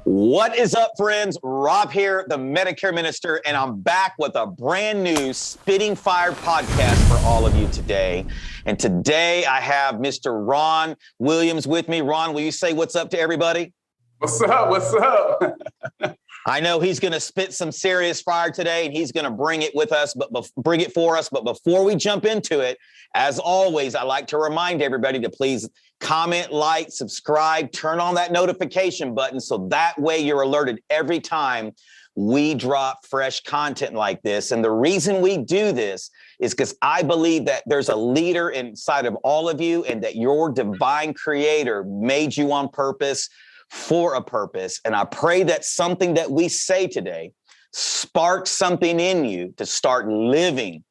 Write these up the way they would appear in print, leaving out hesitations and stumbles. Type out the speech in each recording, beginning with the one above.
What is up, friends? Rob here, the Medicare Minister, and I'm back with a brand new Spitting Fire podcast for all of you today. And today I have Mr. Ron Williams with me. Ron, will you say what's up to everybody? What's up? What's up? I know he's going to spit some serious fire today, and he's going to bring it with us, bring it for us. But before we jump into it, as always, I like to remind everybody to please comment, like, subscribe, turn on that notification button so that way you're alerted every time we drop fresh content like this. And the reason we do this is because I believe that there's a leader inside of all of you and that your divine creator made you on purpose for a purpose. And I pray that something that we say today sparks something in you to start living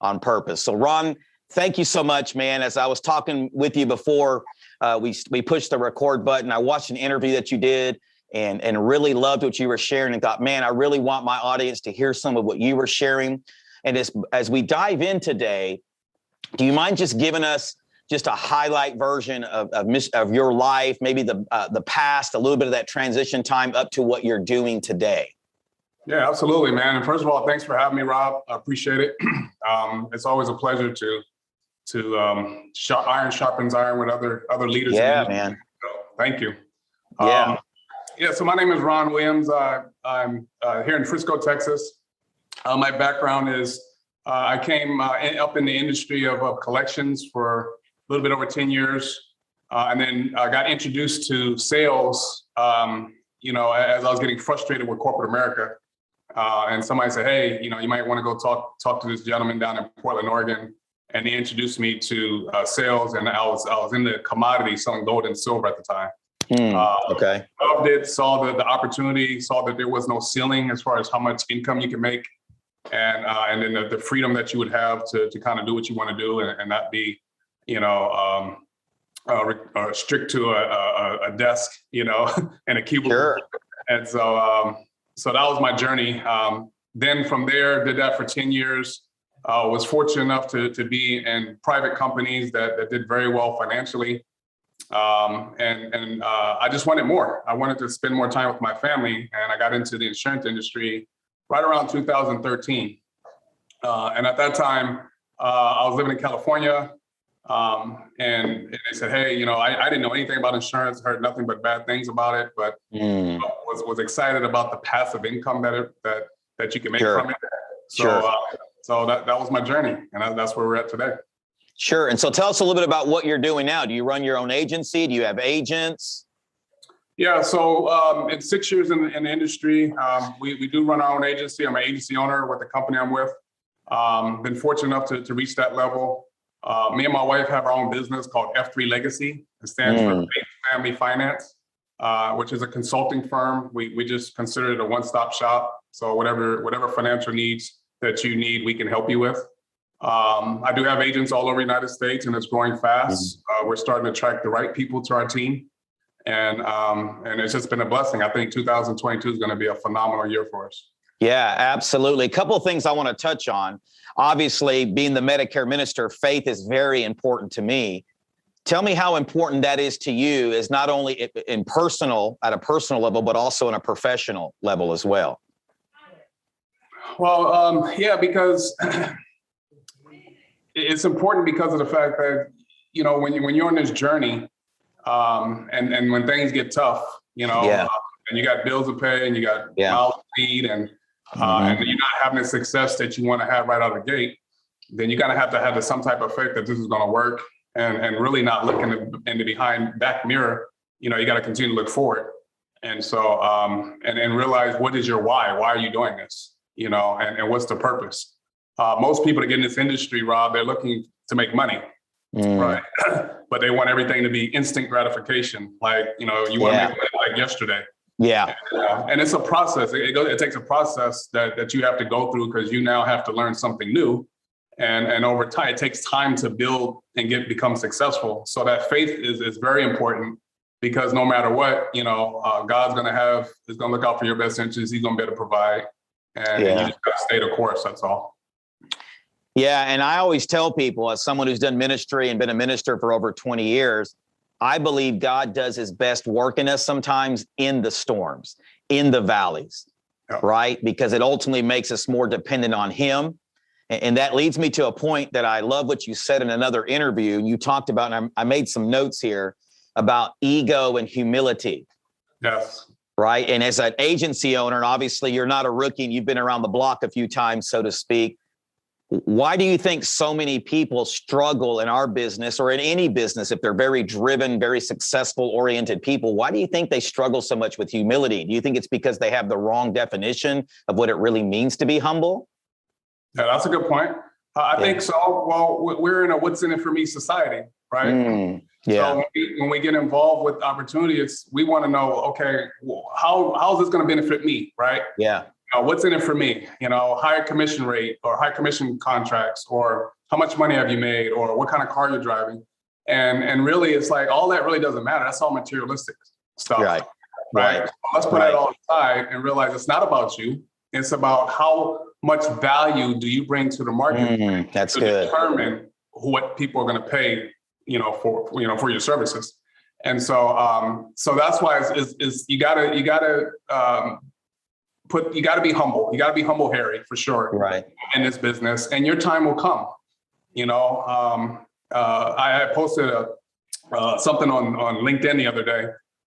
on purpose. So Ron, thank you so much, man. As I was talking with you before we pushed the record button, I watched an interview that you did and really loved what you were sharing and thought, man, I really want my audience to hear some of what you were sharing. And as we dive in today, do you mind just giving us just a highlight version of your life, maybe the past, a little bit of that transition time up to what you're doing today? Yeah, absolutely, man. And first of all, thanks for having me, Rob. I appreciate it. It's always a pleasure to iron sharpens iron with other leaders. Yeah, man. So, thank you. Yeah. So my name is Ron Williams. I'm here in Frisco, Texas. My background is I came up in the industry of collections for a little bit over 10 years. And then I got introduced to sales, as I was getting frustrated with corporate America. And somebody said, hey, you might want to go talk to this gentleman down in Portland, Oregon. And he introduced me to sales. And I was in the commodity selling gold and silver at the time. Okay. Loved it, saw the opportunity, saw that there was no ceiling as far as how much income you can make. And then the freedom that you would have to kind of do what you want to do and not be, strict to a desk, and a keyboard. Sure. And so that was my journey. Then from there, did that for 10 years. Was fortunate enough to be in private companies that did very well financially. And I just wanted more. I wanted to spend more time with my family, and I got into the insurance industry right around 2013. And at that time, I was living in California. And they said, hey, I didn't know anything about insurance, heard nothing but bad things about it, but was excited about the passive income that you can make from it. So that was my journey, and that's where we're at today. Sure. And so tell us a little bit about what you're doing now. Do you run your own agency? Do you have agents? Yeah. So in 6 years in the industry, we do run our own agency. I'm an agency owner with the company I'm with. Been fortunate enough to reach that level. Me and my wife have our own business called F3 Legacy. It stands for Faith Family Finance, which is a consulting firm. We just consider it a one-stop shop. So whatever financial needs that you need, we can help you with. I do have agents all over the United States, and it's growing fast. We're starting to attract the right people to our team. And it's just been a blessing. I think 2022 is going to be a phenomenal year for us. Yeah, absolutely. A couple of things I want to touch on. Obviously, being the Medicare Minister, faith is very important to me. Tell me how important that is to you, is not only at a personal level, but also on a professional level as well. Well, because it's important because of the fact that, when you're on this journey, and when things get tough, and you got bills to pay and you got mouths to feed and you're not having the success that you want to have right out of the gate, then you're going to have some type of faith that this is going to work and really not looking in the back mirror. You got to continue to look forward. And so, and realize, what is your why? Why are you doing this? And what's the purpose? Most people that get in this industry, Rob, they're looking to make money, right? But they want everything to be instant gratification. Like, you want to make money like yesterday. Yeah. And it's a process. It takes a process that you have to go through, because you now have to learn something new. And over time, it takes time to build and become successful. So that faith is very important, because no matter what, God's going to look out for your best interests. He's going to be able to provide. And you just got to stay the course. That's all. Yeah. And I always tell people, as someone who's done ministry and been a minister for over 20 years, I believe God does his best work in us sometimes in the storms, in the valleys, right? Because it ultimately makes us more dependent on him. And that leads me to a point that I love what you said in another interview. You talked about, and I made some notes here about ego and humility. Yes. Right. And as an agency owner, and obviously you're not a rookie and you've been around the block a few times, so to speak. Why do you think so many people struggle in our business or in any business if they're very driven, very successful oriented people? Why do you think they struggle so much with humility? Do you think it's because they have the wrong definition of what it really means to be humble? Yeah, that's a good point. I think so. Well, we're in a what's in it for me society, right? So when we get involved with opportunity, we want to know, okay, how is this going to benefit me, right? Yeah. What's in it for me? Higher commission rate or high commission contracts, or how much money have you made, or what kind of car you're driving? And really, it's like all that really doesn't matter. That's all materialistic stuff. Right. So let's put that all aside and realize it's not about you. It's about how much value do you bring to the market that's to good. determine what people are going to pay, for your services. And so that's why is you gotta be humble. You gotta be humble, Harry, for sure. Right. In this business, and your time will come. I posted something on LinkedIn the other day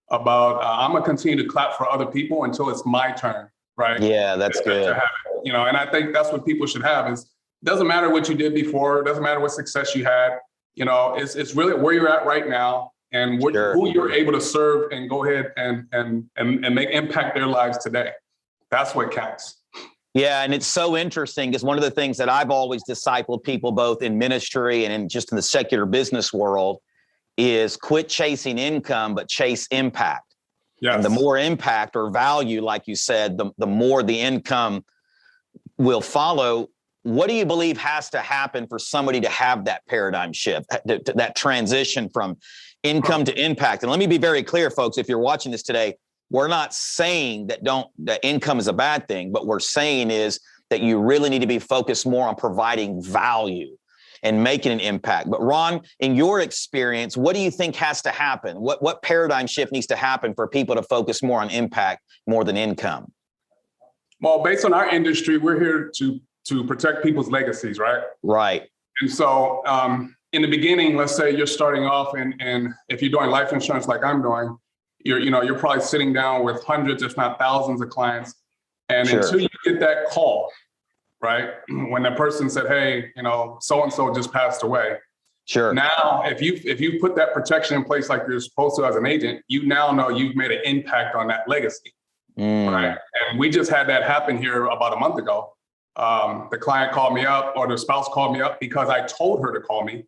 about I'm gonna continue to clap for other people until it's my turn. Right. Yeah, that's good. To have it, and I think that's what people should have. Is doesn't matter what you did before. It doesn't matter what success you had. It's really where you're at right now and who you're able to serve and go ahead and make impact their lives today. That's what counts. Yeah. And it's so interesting because one of the things that I've always discipled people both in ministry and in just in the secular business world is quit chasing income, but chase impact. Yes. And the more impact or value, like you said, the more the income will follow. What do you believe has to happen for somebody to have that paradigm shift, that transition from income to impact? And let me be very clear, folks, if you're watching this today, we're not saying that income is a bad thing. What we're saying is that you really need to be focused more on providing value and making an impact. But Ron, in your experience, what do you think has to happen? What paradigm shift needs to happen for people to focus more on impact more than income? Well, based on our industry, we're here to protect people's legacies, right? Right. And so in the beginning, let's say you're starting off and if you're doing life insurance like I'm doing, you're probably sitting down with hundreds, if not thousands of clients. And until you get that call, right? When that person said, hey, so-and-so just passed away. Sure. Now, if you put that protection in place like you're supposed to as an agent, you now know you've made an impact on that legacy, right? And we just had that happen here about a month ago. The client called me up, or the spouse called me up because I told her to call me.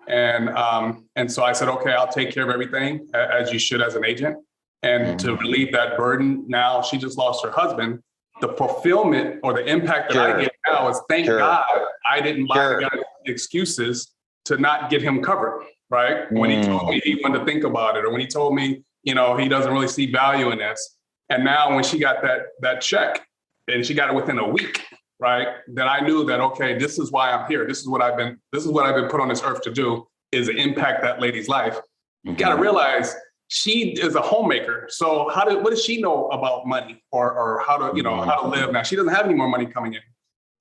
And so I said, okay, I'll take care of everything as you should as an agent. And to relieve that burden, now she just lost her husband. The fulfillment or the impact that I get now is thank God I didn't buy the guy excuses to not get him covered, right? When he told me he wanted to think about it, or when he told me, he doesn't really see value in this. And now when she got that check and she got it within a week, right? Then I knew that, okay, this is why I'm here. This is what I've been put on this earth to do, is to impact that lady's life. You got to realize she is a homemaker. So what does she know about money or how to, how to live now? She doesn't have any more money coming in.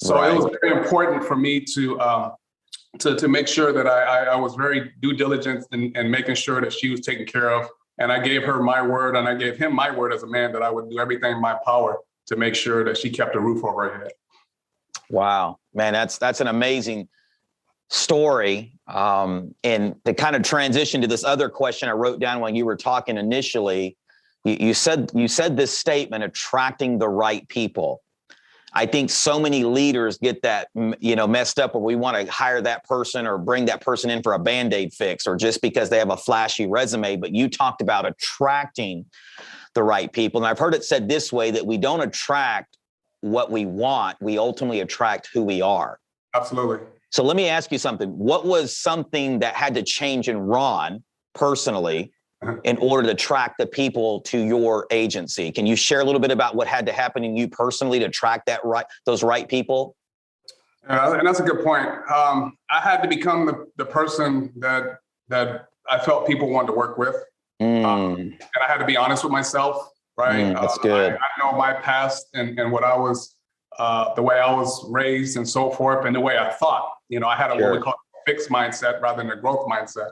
So it was very important for me to make sure that I was very due diligent in making sure that she was taken care of. And I gave her my word, and I gave him my word as a man that I would do everything in my power to make sure that she kept a roof over her head. Wow, man, that's an amazing story. And to kind of transition to this other question I wrote down when you were talking initially, you said this statement, attracting the right people. I think so many leaders get that, messed up, where we want to hire that person or bring that person in for a Band-Aid fix or just because they have a flashy resume. But you talked about attracting the right people. And I've heard it said this way, that we don't attract what we want, we ultimately attract who we are. Absolutely. So let me ask you something. What was something that had to change in Ron personally in order to attract the people to your agency? Can you share a little bit about what had to happen in you personally to attract those right people? And that's a good point. I had to become the person that I felt people wanted to work with. And I had to be honest with myself, right? That's good. I know my past and what I was, the way I was raised and so forth, and the way I thought. I had what we call a fixed mindset rather than a growth mindset.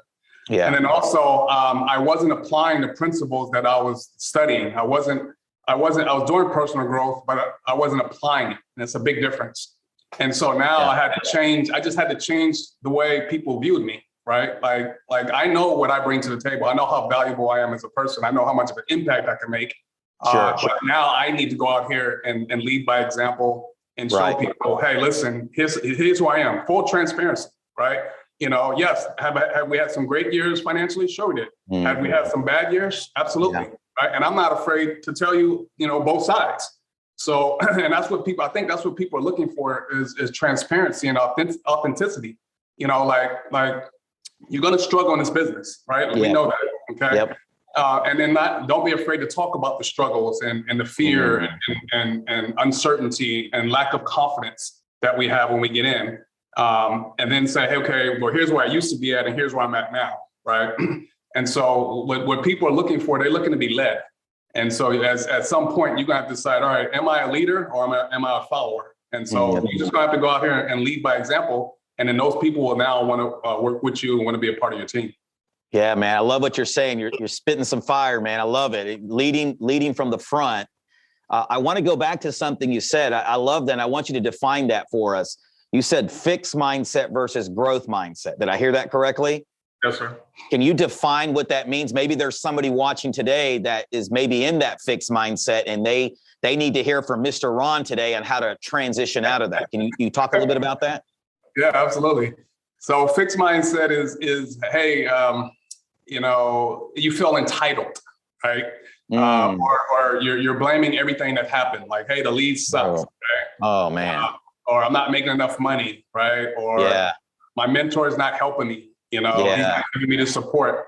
Yeah. And then also, I wasn't applying the principles that I was studying. I was doing personal growth, but I wasn't applying it. And it's a big difference. And so now I had to change. I just had to change the way people viewed me, right? Like I know what I bring to the table. I know how valuable I am as a person. I know how much of an impact I can make. But now I need to go out here and lead by example and show people, hey, listen, here's who I am. Full transparency, right? Yes, have we had some great years financially? Sure we did. Have we had some bad years? Absolutely, right? And I'm not afraid to tell you, both sides. So, and that's what people are looking for is transparency and authenticity. Like you're going to struggle in this business, right? We know that, okay? Yep. And then don't be afraid to talk about the struggles and the fear and uncertainty and lack of confidence that we have when we get in. And then say, hey, okay, well, here's where I used to be at and here's where I'm at now, right? And so what people are looking for, they're looking to be led. And so at some point, you're going to have to decide, all right, am I a leader or am I a follower? And so you're just going to have to go out here and lead by example. And then those people will now want to work with you and want to be a part of your team. Yeah, man, I love what you're saying. You're spitting some fire, man. I love it. Leading from the front. I want to go back to something you said. I love that. And I want you to define that for us. You said fixed mindset versus growth mindset. Did I hear that correctly? Yes, sir. Can you define what that means? Maybe there's somebody watching today that is maybe in that fixed mindset and they need to hear from Mr. Ron today on how to transition out of that. Can you talk a little bit about that? Yeah, absolutely. So fixed mindset is hey, you feel entitled, right? Or you're blaming everything that happened. Like, hey, the lead sucks. Okay? Oh man. Or I'm not making enough money, right? Or my mentor is not helping me. He's not giving me the support.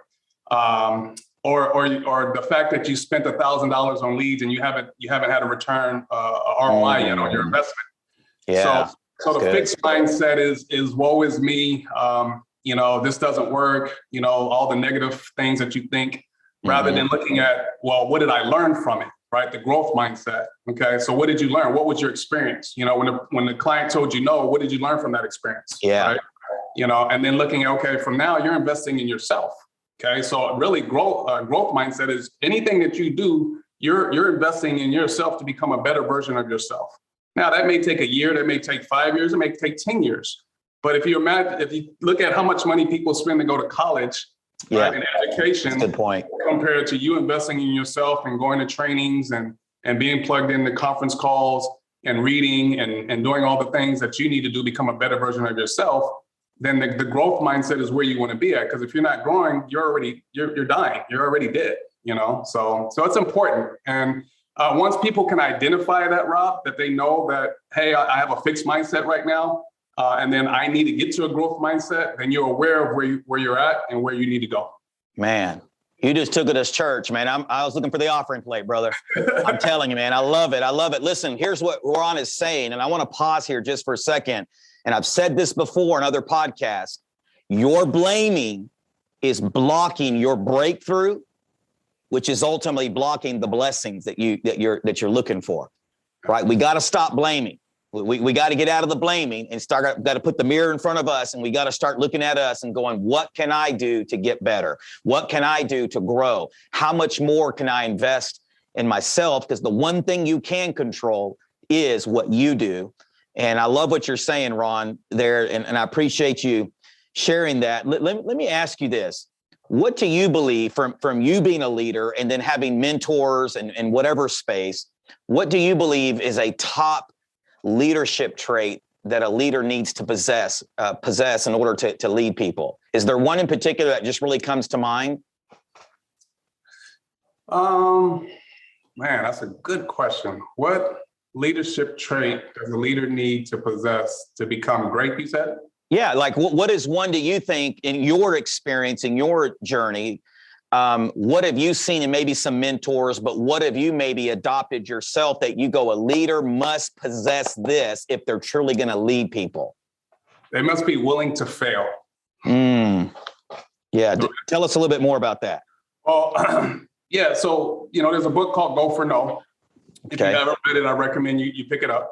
Or the fact that you spent $1,000 on leads and you haven't had a return ROI yet on your investment. Yeah. So the fixed mindset is woe is me. This doesn't work. All the negative things that you think, rather than looking at, well, what did I learn from it? Right, the growth mindset. Okay, so what did you learn? What was your experience? When the client told you no, what did you learn from that experience? Yeah. Right? And then looking at, okay, from now you're investing in yourself. Okay, so really growth mindset is anything that you do, you're investing in yourself to become a better version of yourself. Now that may take a year, that may take 5 years, it may take 10 years. But if you look at how much money people spend to go to college, right, in education, that's a good point, compared to you investing in yourself and going to trainings and being plugged into conference calls and reading and doing all the things that you need to do to become a better version of yourself, then the growth mindset is where you want to be at. Because if you're not growing, you're dying. You're already dead. So it's important. And once people can identify that, Rob, that they know that, hey, I have a fixed mindset right now, and then I need to get to a growth mindset, then you're aware of where you're at and where you need to go. Man, you just took it as church, man. I was looking for the offering plate, brother. I'm telling you, man, I love it. I love it. Listen, here's what Ron is saying, and I want to pause here just for a second. And I've said this before in other podcasts. Your blaming is blocking your breakthrough, which is ultimately blocking the blessings that you're looking for. Right? We got to stop blaming. We got to get out of the blaming and got to put the mirror in front of us, and we got to start looking at us and going, what can I do to get better? What can I do to grow? How much more can I invest in myself? Because the one thing you can control is what you do. And I love what you're saying, Ron, there, and I appreciate you sharing that. Let me ask you this. What do you believe from you being a leader and then having mentors and whatever space, what do you believe is a top leadership trait that a leader needs to possess in order to lead people? Is there one in particular that just really comes to mind? Man, that's a good question. What leadership trait does a leader need to possess to become great, you said? Yeah, like what is one do you think in your experience, in your journey, What have you seen in maybe some mentors, but what have you maybe adopted yourself that you go, a leader must possess this if they're truly going to lead people? They must be willing to fail. Yeah. Tell us a little bit more about that. Well, yeah. So, there's a book called Go for No. If you haven't read it, I recommend you pick it up.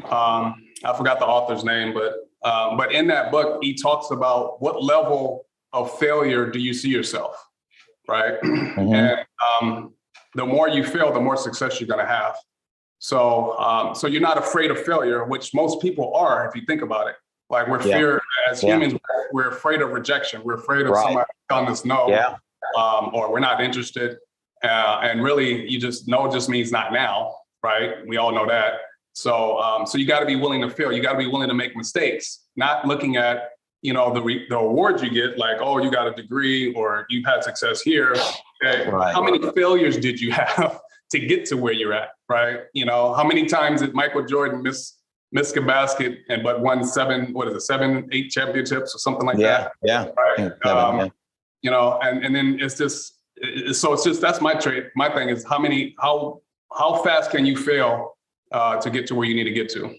I forgot the author's name, but in that book, he talks about what level of failure do you see yourself, right? And the more you fail, the more success you're going to have. So you're not afraid of failure, which most people are, if you think about it. Like as humans, we're afraid of rejection. We're afraid of somebody telling us no, or we're not interested. And really, no just means not now, right? We all know that. So you got to be willing to fail. You got to be willing to make mistakes, not looking at, the awards you get, like, oh, you got a degree or you've had success here. Okay. Right. How many failures did you have to get to where you're at, right? How many times did Michael Jordan miss a basket but won 7, 8 championships or something like that? Yeah. Right. And then it's just, that's my trait. My thing is how fast can you fail to get to where you need to get to?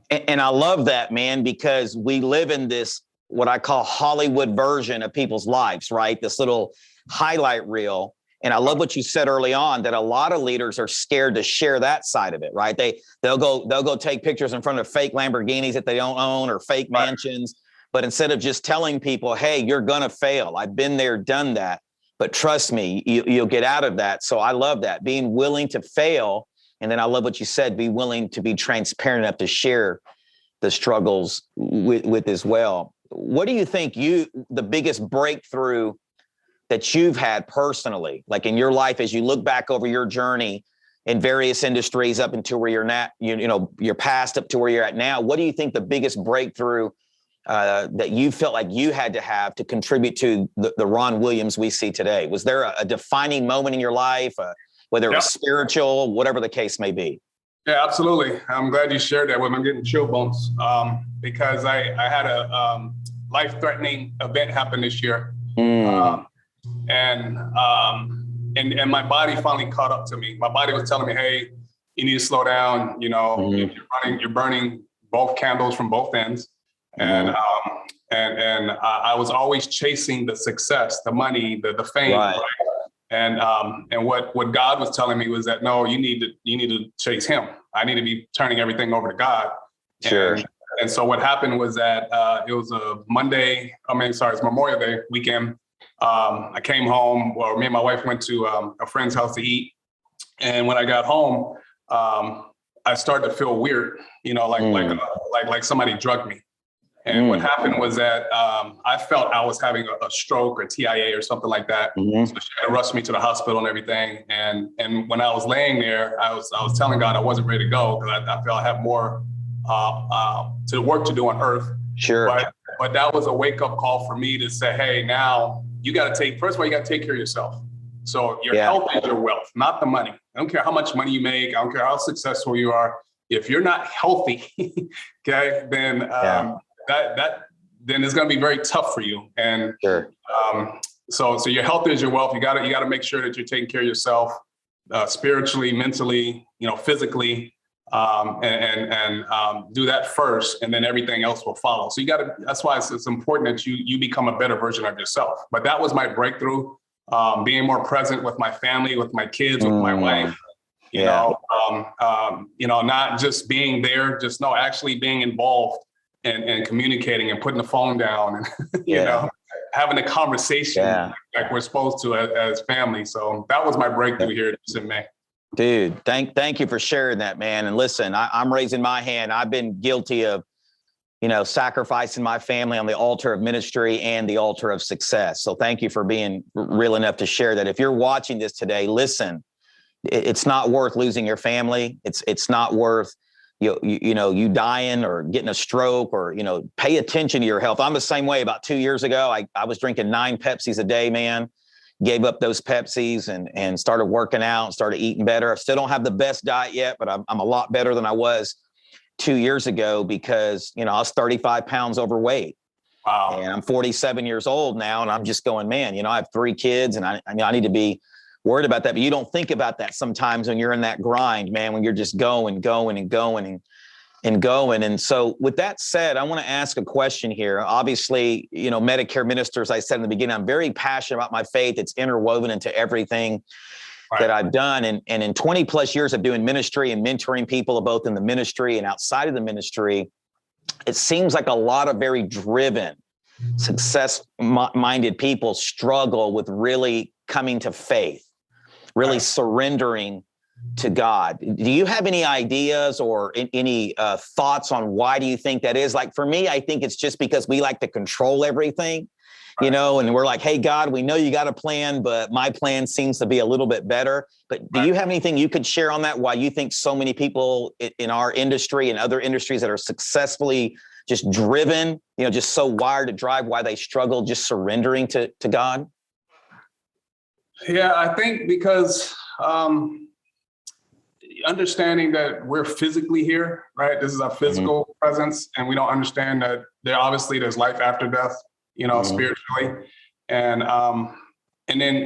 And I love that, man, because we live in this, what I call Hollywood version of people's lives, right? This little highlight reel. And I love what you said early on, that a lot of leaders are scared to share that side of it, right? They'll go take pictures in front of fake Lamborghinis that they don't own or fake mansions. But instead of just telling people, hey, you're going to fail. I've been there, done that. But trust me, you'll get out of that. So I love that, being willing to fail. And then I love what you said, be willing to be transparent enough to share the struggles with as well. What do you think the biggest breakthrough that you've had personally, like in your life, as you look back over your journey in various industries up into where you're at, your past up to where you're at now? What do you think the biggest breakthrough that you felt like you had to have to contribute to the Ron Williams we see today? Was there a defining moment in your life, whether it was spiritual, whatever the case may be? Yeah, absolutely. I'm glad you shared that with me. I'm getting chill bumps because I had a life-threatening event happen this year. And my body finally caught up to me. My body was telling me, hey, you need to slow down. You're burning both candles from both ends. And I was always chasing the success, the money, the fame. Right? And what God was telling me was that, no, you need to chase him. I need to be turning everything over to God. Sure. And so what happened was that it was it's Memorial Day weekend. I came home, me and my wife went to a friend's house to eat. And when I got home, I started to feel weird, like somebody drugged me. And what happened was that I felt I was having a stroke or TIA or something like that. So she had to rush me to the hospital and everything. And when I was laying there, I was telling God I wasn't ready to go because I felt I have more to work to do on earth. Sure. But that was a wake up call for me to say, hey, now you got to first of all, you got to take care of yourself. So your health is your wealth, not the money. I don't care how much money you make. I don't care how successful you are. If you're not healthy, okay, then then it's going to be very tough for you. And so your health is your wealth. You got to make sure that you're taking care of yourself spiritually, mentally, physically, and do that first, and then everything else will follow. So that's why it's important that you become a better version of yourself. But that was my breakthrough, being more present with my family, with my kids, with my wife. Not just being there, actually being involved and communicating and putting the phone down and, having a conversation like we're supposed to as family. So that was my breakthrough here in May. Dude, thank you for sharing that, man. And listen, I'm raising my hand. I've been guilty of, sacrificing my family on the altar of ministry and the altar of success. So thank you for being real enough to share that. If you're watching this today, listen, it's not worth losing your family. It's not worth you dying or getting a stroke or, pay attention to your health. I'm the same way. About 2 years ago, I was drinking 9 Pepsis a day, man. Gave up those Pepsis and started working out, started eating better. I still don't have the best diet yet, but I'm a lot better than I was 2 years ago because, I was 35 pounds overweight. Wow. And I'm 47 years old now, and I'm just going, man, I have 3 kids, and I need to be worried about that. But you don't think about that sometimes when you're in that grind, man, when you're just going and going. And so with that said, I want to ask a question here. Obviously, Medicare Minister, as I said in the beginning, I'm very passionate about my faith. It's interwoven into everything that I've done. And in 20 plus years of doing ministry and mentoring people, both in the ministry and outside of the ministry, it seems like a lot of very driven, success-minded people struggle with really coming to faith, really surrendering to God. Do you have any ideas or any thoughts on why do you think that is? Like for me, I think it's just because we like to control everything, and we're like, hey, God, we know you got a plan, but my plan seems to be a little bit better. But do you have anything you could share on that? Why you think so many people in our industry and other industries that are successfully just driven, just so wired to drive, why they struggle just surrendering to God? Yeah, I think because understanding that we're physically here, right? This is our physical presence, and we don't understand that there's life after death, spiritually. And then,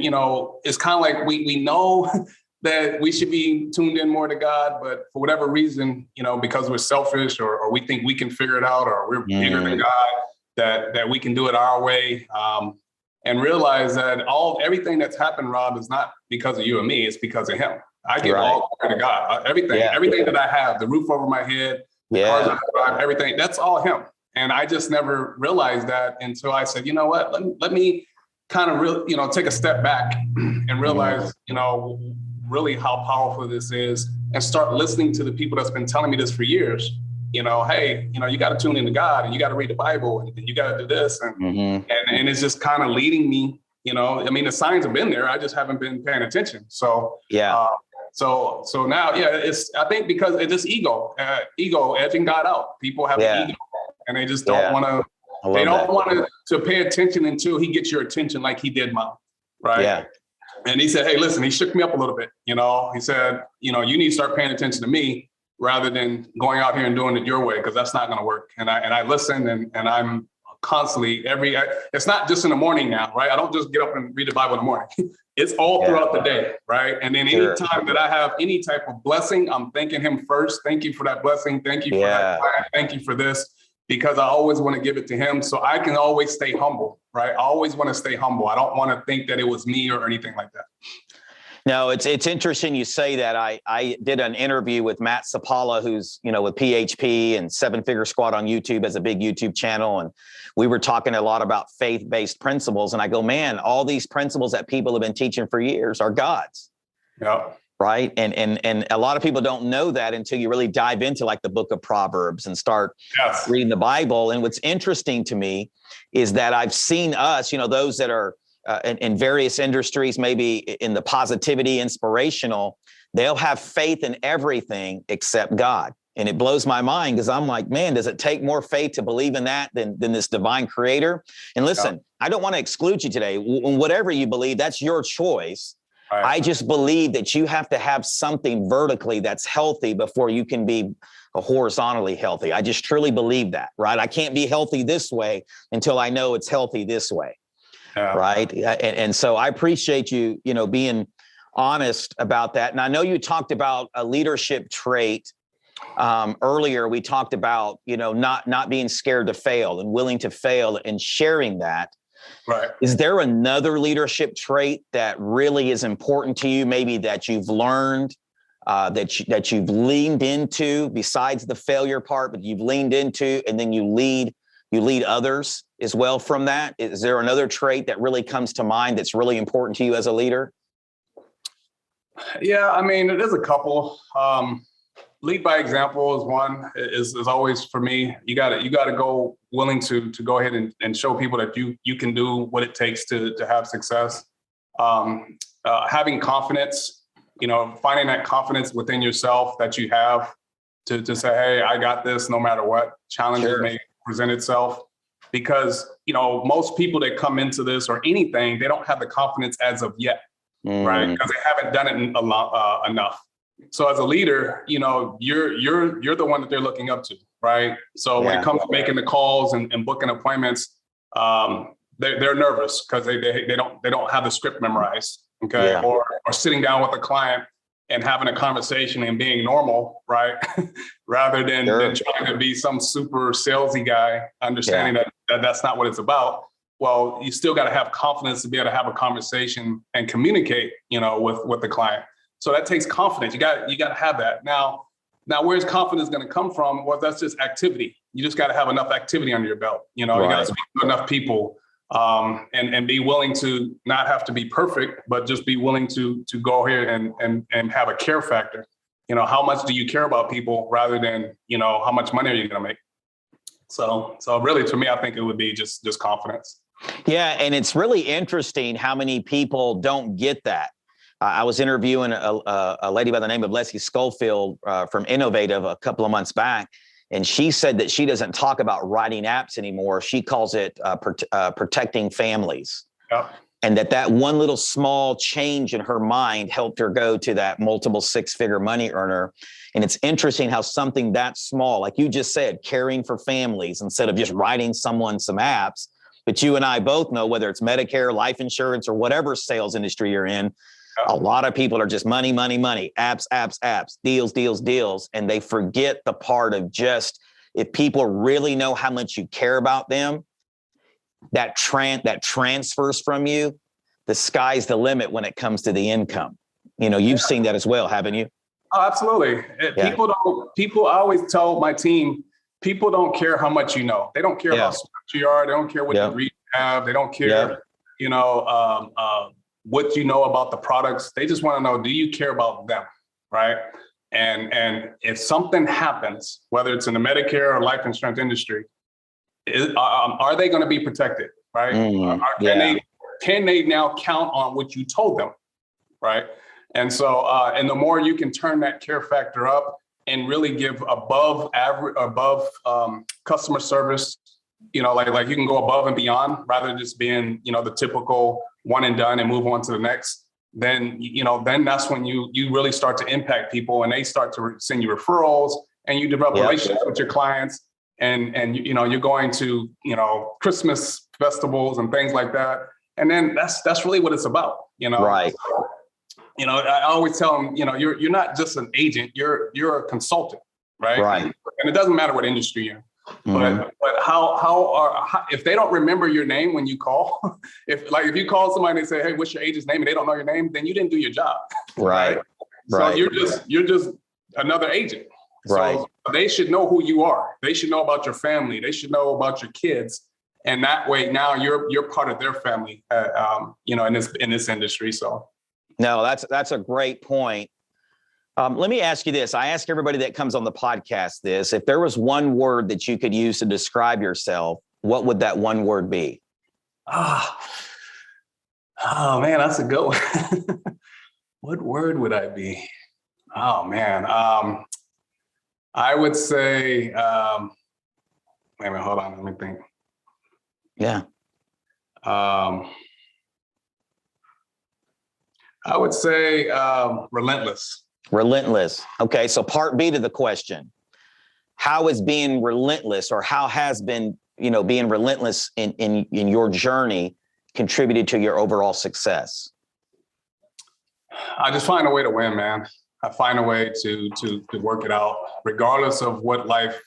it's kind of like we know that we should be tuned in more to God, but for whatever reason, because we're selfish or we think we can figure it out, or we're bigger than God, that we can do it our way. And realize that everything that's happened, Rob, is not because of you and me, it's because of him. I give all glory to God. Everything that I have, the roof over my head, the cars I drive, everything, that's all him. And I just never realized that until I said, you know what, let me kind of take a step back and realize, really how powerful this is, and start listening to the people that's been telling me this for years. Hey, you got to tune into God, and you got to read the Bible, and you got to do this. And it's just kind of leading me, the signs have been there. I just haven't been paying attention. So, so now, I think because it's just ego edging God out. People have an ego, and they just don't want to, they don't want to pay attention until he gets your attention like he did mine. Right. Yeah. And he said, hey, listen, he shook me up a little bit. He said, you need to start paying attention to me rather than going out here and doing it your way, because that's not going to work. And I listen, and I'm constantly it's not just in the morning now, right? I don't just get up and read the Bible in the morning. It's all throughout the day, right? And then any time that I have any type of blessing, I'm thanking him first. Thank you for that blessing. Thank you for that plan. Thank you for this, because I always want to give it to him so I can always stay humble, right? I always want to stay humble. I don't want to think that it was me or anything like that. No, it's interesting you say that. I did an interview with Matt Sapala, who's, with PHP and 7 Figure Squad on YouTube, as a big YouTube channel. And we were talking a lot about faith-based principles. And I go, man, all these principles that people have been teaching for years are God's. Yeah. Right. And a lot of people don't know that until you really dive into like the book of Proverbs and start reading the Bible. And what's interesting to me is that I've seen us, those that are in various industries, maybe in the positivity, inspirational, they'll have faith in everything except God. And it blows my mind, because I'm like, man, does it take more faith to believe in that than this divine creator? And listen, I don't want to exclude you today. Whatever you believe, that's your choice. Right. I just believe that you have to have something vertically that's healthy before you can be horizontally healthy. I just truly believe that, right? I can't be healthy this way until I know it's healthy this way. Right. And so I appreciate you, being honest about that. And I know you talked about a leadership trait earlier. We talked about, not being scared to fail and willing to fail and sharing that. Right. Is there another leadership trait that really is important to you, maybe that you've learned, that you've leaned into besides the failure part, but you've leaned into, and then you lead others as well from that? Is there another trait that really comes to mind that's really important to you as a leader? Yeah, there's a couple. Lead by example is one. Is always for me. You got to go willing to go ahead and show people that you can do what it takes to have success. Having confidence, finding that confidence within yourself that you have to say, hey, I got this no matter what challenges may present itself. Because, most people that come into this or anything, they don't have the confidence as of yet, right? Because they haven't done it enough. So as a leader, you're the one that they're looking up to, right? So when it comes to making the calls and booking appointments, they're nervous because they don't have the script memorized. Okay. Yeah. Or sitting down with a client and having a conversation and being normal, right? Rather than trying to be some super salesy guy, understanding that that's not what it's about. Well, you still got to have confidence to be able to have a conversation and communicate, with the client. So that takes confidence. You got to have that. Now, where's confidence going to come from? Well, that's just activity. You just got to have enough activity under your belt. You got to speak to enough people, and be willing to not have to be perfect, but just be willing to go here and have a care factor. How much do you care about people rather than, how much money are you going to make? So really, to me, I think it would be just confidence. Yeah. And it's really interesting how many people don't get that. I was interviewing a lady by the name of Leslie Schofield from Innovative a couple of months back. And she said that she doesn't talk about writing apps anymore. She calls it protecting families. Yep. And that one little small change in her mind helped her go to that multiple six-figure money earner. And it's interesting how something that small, like you just said, caring for families instead of just writing someone some apps. But you and I both know, whether it's Medicare, life insurance, or whatever sales industry you're in, a lot of people are just money, apps, deals. And they forget the part of just, if people really know how much you care about them, that transfers from you, the sky's the limit when it comes to the income. You've seen that as well, haven't you? Oh, absolutely. Yeah. People, I always tell my team, people don't care how much you know. They don't care how smart you are. They don't care what degree you have. They don't care, what you know about the products. They just want to know, do you care about them, right? And if something happens, whether it's in the Medicare or life insurance industry, are they going to be protected, right? Can they now count on what you told them, right? And so, and the more you can turn that care factor up and really give above customer service, like you can go above and beyond rather than just being, the typical one and done and move on to the next, then that's when you really start to impact people and they start to send you referrals and you develop relationships with your clients and you're going to, Christmas festivals and things like that. And then that's really what it's about, Right. I always tell them, you're not just an agent, you're a consultant, right? Right. And it doesn't matter what industry you're in. But how if they don't remember your name when you call, if you call somebody and they say, hey, what's your agent's name? And they don't know your name, then you didn't do your job. Right. So you're just another agent. Right. So they should know who you are. They should know about your family. They should know about your kids. And that way now you're part of their family, in this industry. So. No, that's a great point. Let me ask you this. I ask everybody that comes on the podcast this. If there was one word that you could use to describe yourself, what would that one word be? Oh man, that's a good one. What word would I be? Oh, man. I would say, wait a minute, hold on, let me think. Yeah. I would say relentless. Relentless. Okay, so part B to the question. How is being relentless, or how has been, being relentless in your journey contributed to your overall success? I just find a way to win, man. I find a way to work it out, regardless of what life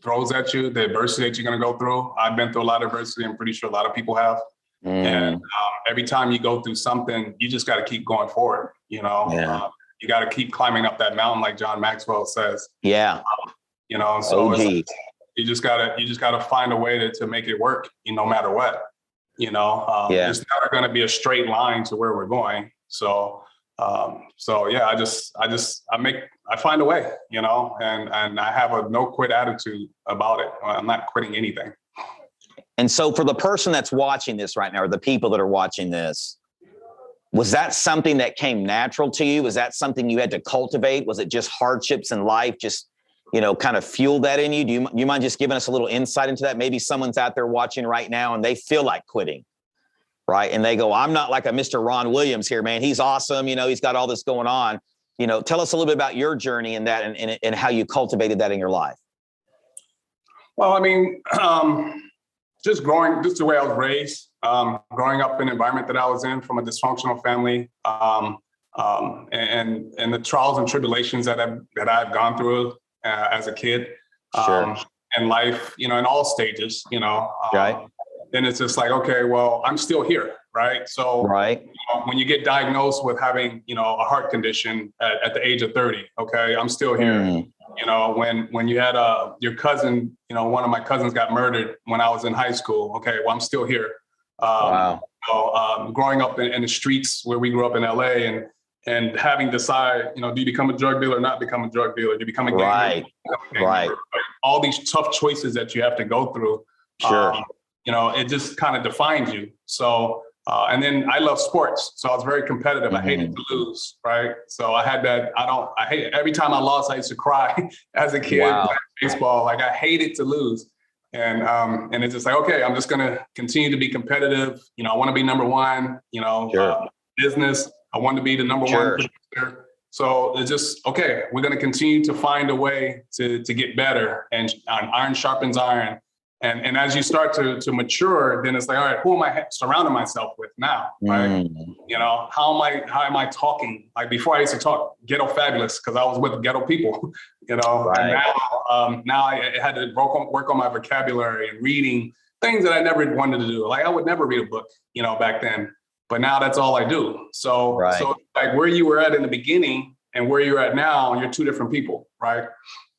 throws at you, the adversity that you're going to go through. I've been through a lot of adversity. I'm pretty sure a lot of people have. And every time you go through something, you just got to keep going forward. You got to keep climbing up that mountain, like John Maxwell says. Yeah. So you just gotta find a way to make it work, no matter what. It's never going to be a straight line to where we're going. So yeah, I find a way, and I have a no quit attitude about it. I'm not quitting anything. And so for the person that's watching this right now, or the people that are watching this, was that something that came natural to you? Was that something you had to cultivate? Was it just hardships in life, just, kind of fueled that in you? Do you mind just giving us a little insight into that? Maybe someone's out there watching right now and they feel like quitting, right? And they go, I'm not like a Mr. Ron Williams here, man. He's awesome. He's got all this going on. Tell us a little bit about your journey in that and how you cultivated that in your life. Well, I mean, just the way I was raised, growing up in the environment that I was in from a dysfunctional family, and the trials and tribulations that I've gone through as a kid, in life, in all stages, right. Then it's just like, okay, well, I'm still here, right? So when you get diagnosed with having, a heart condition at the age of 30, okay, I'm still here. When you had your cousin, one of my cousins got murdered when I was in high school. Okay, well, I'm still here. Growing up in the streets where we grew up in LA and having to decide, do you become a drug dealer or not become a drug dealer? Do you become a gang member? Right. All these tough choices that you have to go through. It just kind of defines you. So, and then I love sports. So I was very competitive. I hated to lose, right? So I had that, I hate it. Every time I lost, I used to cry as a kid. Playing baseball. Like I hated to lose. And it's just like, okay, I'm just going to continue to be competitive. I want to be number one, business. I want to be the number one producer. So it's just, okay, we're going to continue to find a way to get better, and iron sharpens iron. And as you start to mature, then it's like, all right, who am I surrounding myself with now? Right? How am I talking? Like before I used to talk ghetto fabulous because I was with ghetto people, And now I had to work on my vocabulary and reading things that I never wanted to do. Like I would never read a book, back then, but now that's all I do. So like where you were at in the beginning and where you're at now, you're two different people, right?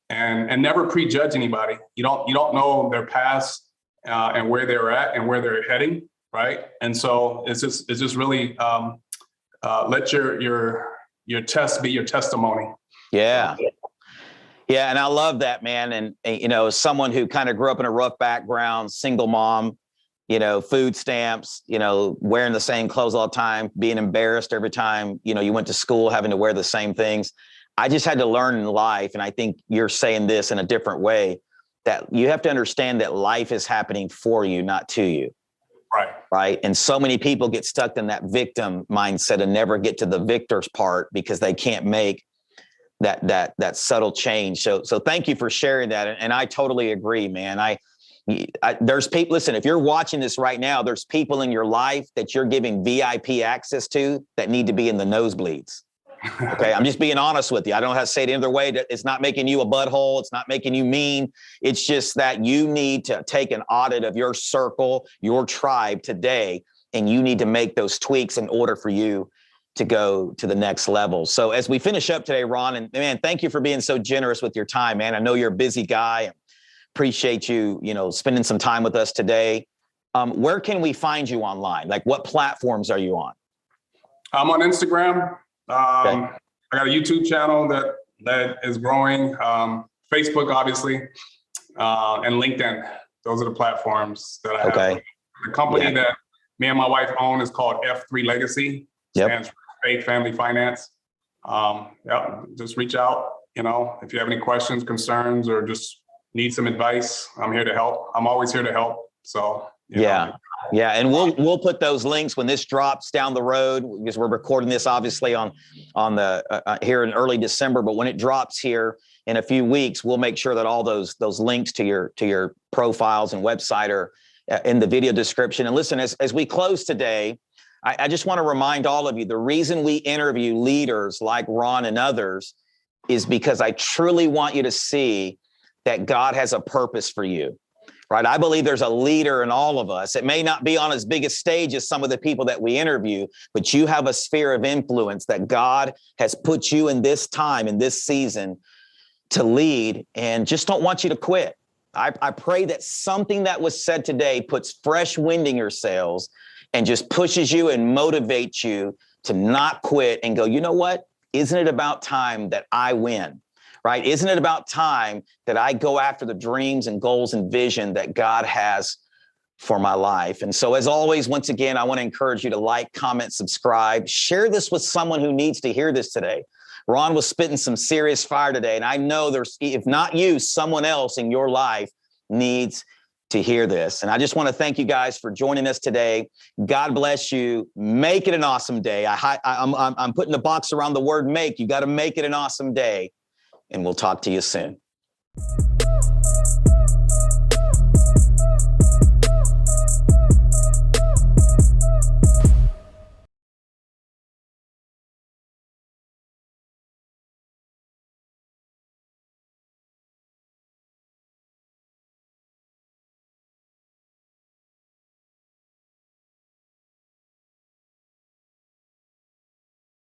And never prejudge anybody. You don't know their past and where they're at and where they're heading, right? And so it's just really let your test be your testimony. Yeah. Yeah, and I love that, man. And as someone who kind of grew up in a rough background, single mom, food stamps, wearing the same clothes all the time, being embarrassed every time, you went to school, having to wear the same things. I just had to learn in life, and I think you're saying this in a different way, that you have to understand that life is happening for you, not to you. Right. And so many people get stuck in that victim mindset and never get to the victor's part because they can't make that subtle change. So thank you for sharing that. And I totally agree, man. There's people, listen, if you're watching this right now, there's people in your life that you're giving VIP access to that need to be in the nosebleeds. Okay, I'm just being honest with you. I don't know how to say it any other way. That it's not making you a butthole. It's not making you mean. It's just that you need to take an audit of your circle, your tribe today, and you need to make those tweaks in order for you to go to the next level. So as we finish up today, Ron, and man, thank you for being so generous with your time, man. I know you're a busy guy. Appreciate you, spending some time with us today. Where can we find you online? Like what platforms are you on? I'm on Instagram. I got a YouTube channel that is growing, Facebook, obviously, and LinkedIn. Those are the platforms that I have. The company that me and my wife own is called F3 Legacy. Stands for Faith Family Finance. Just reach out, if you have any questions, concerns, or just need some advice. I'm here to help. I'm always here to help. So, Yeah, and we'll put those links when this drops down the road, because we're recording this obviously on the here in early December. But when it drops here in a few weeks, we'll make sure that all those links to your profiles and website are in the video description. And listen, as we close today, I just want to remind all of you, the reason we interview leaders like Ron and others is because I truly want you to see that God has a purpose for you. Right. I believe there's a leader in all of us. It may not be on as big a stage as some of the people that we interview, but you have a sphere of influence that God has put you in this time, in this season, to lead, and just don't want you to quit. I pray that something that was said today puts fresh wind in your sails and just pushes you and motivates you to not quit and go, you know what? Isn't it about time that I win? Right? Isn't it about time that I go after the dreams and goals and vision that God has for my life? And so as always, once again, I want to encourage you to like, comment, subscribe, share this with someone who needs to hear this today. Ron was spitting some serious fire today. And I know there's, if not you, someone else in your life needs to hear this. And I just want to thank you guys for joining us today. God bless you. Make it an awesome day. I'm putting a box around the word make. You got to make it an awesome day. And we'll talk to you soon.